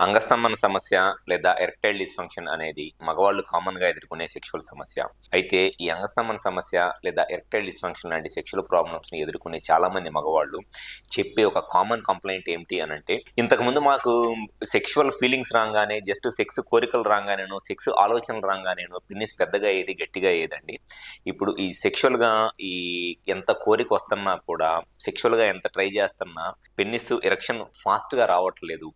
అంగస్తంభన సమస్య లేదా erectile dysfunction అనేది మగవాళ్ళు కామన్‌గా ఎదుర్కొనే సెక్షువల్ సమస్య. అయితే ఈ అంగస్తంభన సమస్య లేదా ఎరెక్టైల్ డిస్ఫంక్షన్ లాంటి సెక్షువల్ ప్రాబ్లమ్స్‌ని ఎదుర్కొనే చాలామంది మగవాళ్ళు చెప్పే ఒక కామన్ కంప్లెయింట్ ఏంటి అనంటే, ఇంతకుముందు మాకు సెక్షువల్ ఫీలింగ్స్ రాంగానే జస్ట్ సెక్స్ కోరికలు రాంగానేనో, సెక్స్ ఆలోచనలు రాంగానేనో పెనిస్ పెద్దగా అయ్యేది, గట్టిగా అయ్యేదండి. ఇప్పుడు ఈ సెక్షువల్‌గా ఈ ఎంత కోరిక వస్తున్నా కూడా, సెక్షువల్‌గా ఎంత ట్రై చేస్తున్నా పెనిస్ ఎరెక్షన్ ఫాస్ట్‌గా రావట్లేదు.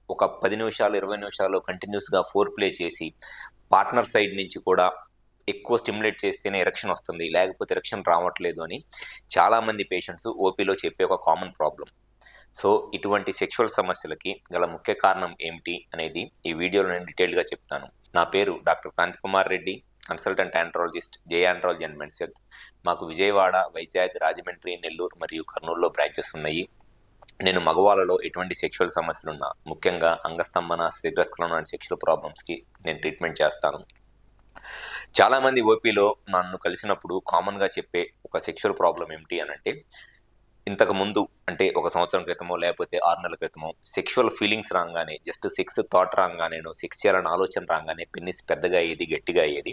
ఒక 10 నిమిషాలు, 20 నిమిషాలు కంటిన్యూస్‌గా ఫోర్ ప్లే చేసి, పార్ట్నర్ సైడ్ నుంచి కూడా ఎక్కువ స్టిమ్యులేట్ చేస్తేనే ఎరెక్షన్ వస్తుంది. లేకపోతే ఎరెక్షన్ రావట్లేదు అని చాలామంది పేషెంట్స్ ఓపీలో చెప్పే ఒక కామన్ ప్రాబ్లమ్. సో, ఇటువంటి సెక్షువల్ సమస్యలకి గల ముఖ్య కారణం ఏమిటి అనేది ఈ వీడియోలో నేను డీటెయిల్‌గా చెప్తాను. నా పేరు doctor Kranthikumar Reddy, consultant andrologist, J andrology and men's health. మాకు విజయవాడ, వైజాగ్, రాజమండ్రి, నెల్లూరు మరియు కర్నూలులో బ్రాంచెస్ ఉన్నాయి. నేను మగవాళ్ళలో ఎటువంటి సెక్షువల్ సమస్యలున్నా, ముఖ్యంగా అంగస్తంభన, శీఘ్రస్ఖలనం లాంటి సెక్షువల్ ప్రాబ్లమ్స్‌కి నేను ట్రీట్మెంట్ చేస్తాను. చాలామంది ఓపీలో నన్ను కలిసినప్పుడు కామన్‌గా చెప్పే ఒక సెక్షువల్ ప్రాబ్లమ్ ఏమిటి అనంటే, ఇంతకుముందు అంటే ఒక సంవత్సరం క్రితమో, లేకపోతే 6 నెలల క్రితమో సెక్షువల్ ఫీలింగ్స్ రాంగానే, జస్ట్ సెక్స్ థాట్ రాంగానేనో, సెక్స్ చేయాలన్న ఆలోచన రాంగానే పెనిస్ పెద్దగా అయ్యేది, గట్టిగా అయ్యేది.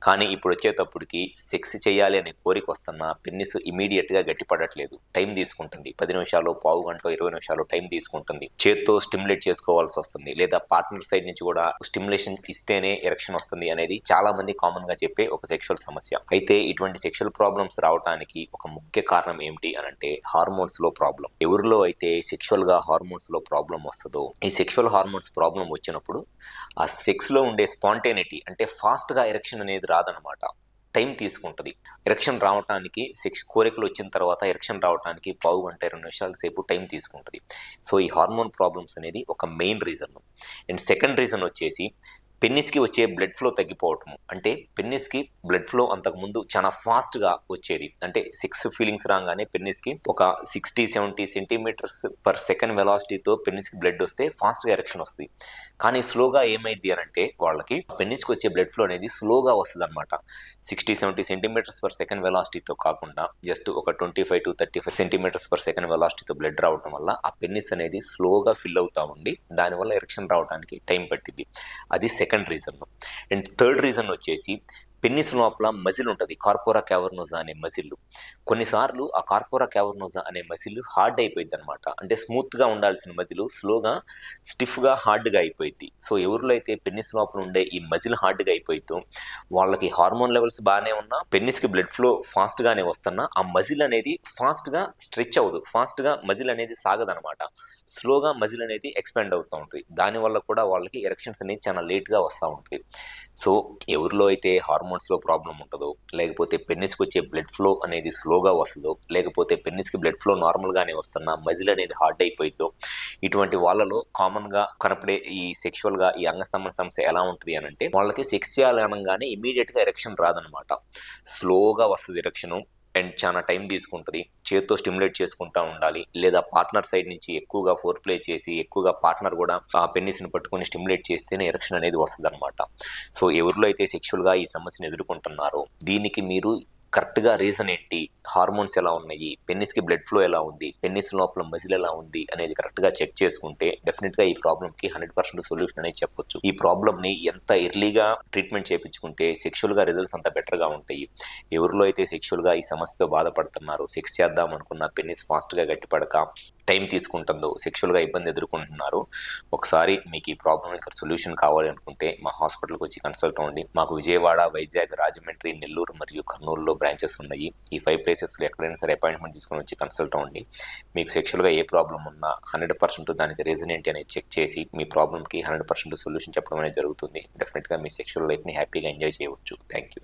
కానీ ఇప్పుడు వచ్చేటప్పటికి సెక్స్ చేయాలి అనే కోరిక వస్తున్నా పెనిస్ ఇమ్మీడియట్‌గా గట్టిపడట్లేదు. టైం తీసుకుంటుంది. 10 నిమిషాలు, పావుగంటో, 20 నిమిషాలు టైం తీసుకుంటుంది. చేత్తో స్టిమ్యులేట్ చేసుకోవాల్సి వస్తుంది. లేదా పార్ట్నర్ సైడ్ నుంచి కూడా స్టిమ్యులేషన్ ఇస్తేనే ఎరెక్షన్ వస్తుంది అనేది చాలామంది కామన్‌గా చెప్పే ఒక సెక్షువల్ సమస్య. అయితే ఇటువంటి సెక్షువల్ ప్రాబ్లమ్స్ రావడానికి ఒక ముఖ్య కారణం ఏమిటి అనంటే, హార్మోన్స్‌లో ప్రాబ్లమ్. ఎవరిలో అయితే సెక్షువల్‌గా హార్మోన్స్‌లో ప్రాబ్లమ్ వస్తదో, ఈ సెక్షువల్ హార్మోన్స్ ప్రాబ్లమ్ వచ్చినప్పుడు ఆ సెక్స్‌లో ఉండే స్పాంటేనిటీ అంటే ఫాస్ట్‌గా ఎరెక్షన్ అనేది రాదనమాట. టైం తీసుకుంటది. ఎరెక్షన్ రావటానికి సెక్స్ కోరికలు వచ్చిన తర్వాత ఎరెక్షన్ రావటానికి పావుగంట, 20 నిమిషాల సేపు టైం తీసుకుంటది. సో, ఈ హార్మోన్ ప్రాబ్లమ్స్ అనేది ఒక main reason. And second reason వచ్చేసి పెనిస్‌కి వచ్చే బ్లడ్ ఫ్లో తగ్గిపోవటము. అంటే పెనిస్‌కి బ్లడ్ ఫ్లో అంతకుముందు చాలా ఫాస్ట్‌గా వచ్చేది. అంటే సెక్స్ ఫీలింగ్స్ రాంగానే పెనిస్‌కి ఒక 60, 70 సెంటీమీటర్స్ పర్ సెకండ్ వెలాసిటీతో పెనిస్‌కి బ్లడ్ వస్తే ఫాస్ట్‌గా ఎరెక్షన్ వస్తది. కానీ స్లోగా ఏమైద్ది అనంటే, వాళ్ళకి పెనిస్‌కి వచ్చే బ్లడ్ ఫ్లో అనేది స్లోగా వస్తదనమాట. 60, 70 సెంటీమీటర్స్ పర్ సెకండ్ వెలాసిటీతో కాకుండా జస్ట్ ఒక 25-35 సెంటీమీటర్స్ పర్ సెకండ్ వెలాసిటీతో బ్లడ్ రావటం వల్ల ఆ పెనిస్ అనేది స్లోగా ఫిల్ అవుతా ఉండి, దానివల్ల ఎరెక్షన్ రావడానికి టైం పట్టిద్ది. అది second reason. And third reason వచ్చేసి పెనిస్ లోపల మజిల్ ఉంటది. కార్పోరా క్యావర్నోసా అనే మజిల్. కొన్నిసార్లు ఆ కార్పోరా క్యావర్నోసా అనే మజిల్ హార్డ్ అయిపోయిద్దనమాట. అంటే స్మూత్‌గా ఉండాల్సిన మజిల్ స్లోగా స్టిఫ్‌గా, హార్డ్‌గా అయిపోయిద్ది. సో, ఎవరిలో అయితే పెనిస్ లోపల ఉండే ఈ మజిల్ హార్డ్‌గా అయిపోయిద్దో, వాళ్ళకి హార్మోన్ లెవెల్స్ బానే ఉన్నా, పెనిస్‌కి బ్లడ్ ఫ్లో ఫాస్ట్‌గానే వస్తున్నా, ఆ మజిల్ అనేది ఫాస్ట్‌గా స్ట్రెచ్ అవ్వదు. ఫాస్ట్‌గా మజిల్ అనేది సాగదనమాట. స్లోగా మజిల్ అనేది ఎక్స్‌పాండ్ అవుతా ఉంటది. దానివల్ల కూడా వాళ్ళకి ఎరెక్షన్స్ అనేది చాలా లేట్‌గా వస్తా ఉంటది. సో, ఎవరిలో అయితే హార్మోన్స్‌లో ప్రాబ్లమ్ ఉంటదో, లేకపోతే పెనిస్‌కి వచ్చే బ్లడ్ ఫ్లో అనేది స్లోగా వస్తదో, లేకపోతే పెనిస్‌కి బ్లడ్ ఫ్లో నార్మల్‌గానే వస్తున్నా మజిల్ అనేది హార్డ్ అయిపోయిద్దో, ఇటువంటి వాళ్ళలో కామన్‌గా కనపడే ఈ సెక్షువల్‌గా ఈ అంగస్తంభన సమస్య ఎలా ఉంటది అనంటే, వాళ్ళకి సెక్స్ చేయాలి అనంగానే ఇమ్మీడియేట్‌గా ఎరెక్షన్ రాదనమాట. స్లోగా వస్తది ఎరెక్షను. అండ్ చాలా టైం తీసుకుంటది. చేత్తో స్టిమ్యులేట్ చేసుకుంటా ఉండాలి. లేదా పార్ట్నర్ సైడ్ నుంచి ఎక్కువగా ఫోర్ ప్లే చేసి, ఎక్కువగా పార్ట్నర్ కూడా ఆ పెనిస్‌ని పట్టుకొని స్టిమ్యులేట్ చేస్తేనే ఎరెక్షన్ అనేది వస్తదనమాట. సో, ఎవరిలో అయితే సెక్షువల్‌గా ఈ సమస్యను ఎదుర్కొంటున్నారో, దీనికి మీరు కరెక్ట్‌గా రీజన్ ఏంటి? హార్మోన్స్ ఎలా ఉన్నాయి? పెనిస్‌కి బ్లడ్ ఫ్లో ఎలా ఉంది? పెనిస్ లోపల మజిల్ ఎలా ఉంది? అనేది కరెక్ట్‌గా చెక్ చేసుకుంటే డెఫినిట్‌గా ఈ ప్రాబ్లమ్‌కి 100% సొల్యూషన్ అనేది చెప్పొచ్చు. ఈ ప్రాబ్లమ్‌ని ఎంత ఎర్లీగా ట్రీట్మెంట్ చేపించుకుంటే సెక్షువల్‌గా రిజల్ట్స్ అంత బెటర్‌గా ఉంటాయి. ఎవరిలో అయితే సెక్షువల్‌గా ఈ సమస్యతో బాధపడుతున్నారో, సెక్స్ చేద్దాం అనుకున్న పెనిస్ ఫాస్ట్‌గా గట్టిపడక టైం తీసుకుంటుందో, సెక్షువల్‌గా ఇబ్బంది ఎదుర్కొంటున్నారో, ఒకసారి మీకు ఈ ప్రాబ్లమ్‌కి సొల్యూషన్ కావాలి అనుకుంటే మా హాస్పిటల్‌కి వచ్చి కన్సల్ట్ అవ్వండి. మాకు విజయవాడ, వైజాగ్, రాజమండ్రి, నెల్లూరు మరియు కర్నూలులో బ్రాంచెస్ ఉన్నాయి. ఈ 5 ప్లేసెస్‌లో ఎక్కడైనా సరే అపాయింట్మెంట్ తీసుకొని వచ్చి కన్సల్ట్ అవ్వండి. మీకు సెక్షువల్‌గా ఏ ప్రాబ్లమ్ ఉన్నా 100% దానికి రీజన్ ఏంటి అనేది చెక్ చేసి, మీ ప్రాబ్లమ్‌కి 100% సొల్యూషన్ చెప్పడం అనేది జరుగుతుంది. డెఫినిట్‌గా మీ సెక్షువల్ లైఫ్‌ని హ్యాపీగా ఎంజాయ్ చేయవచ్చు. Thank you.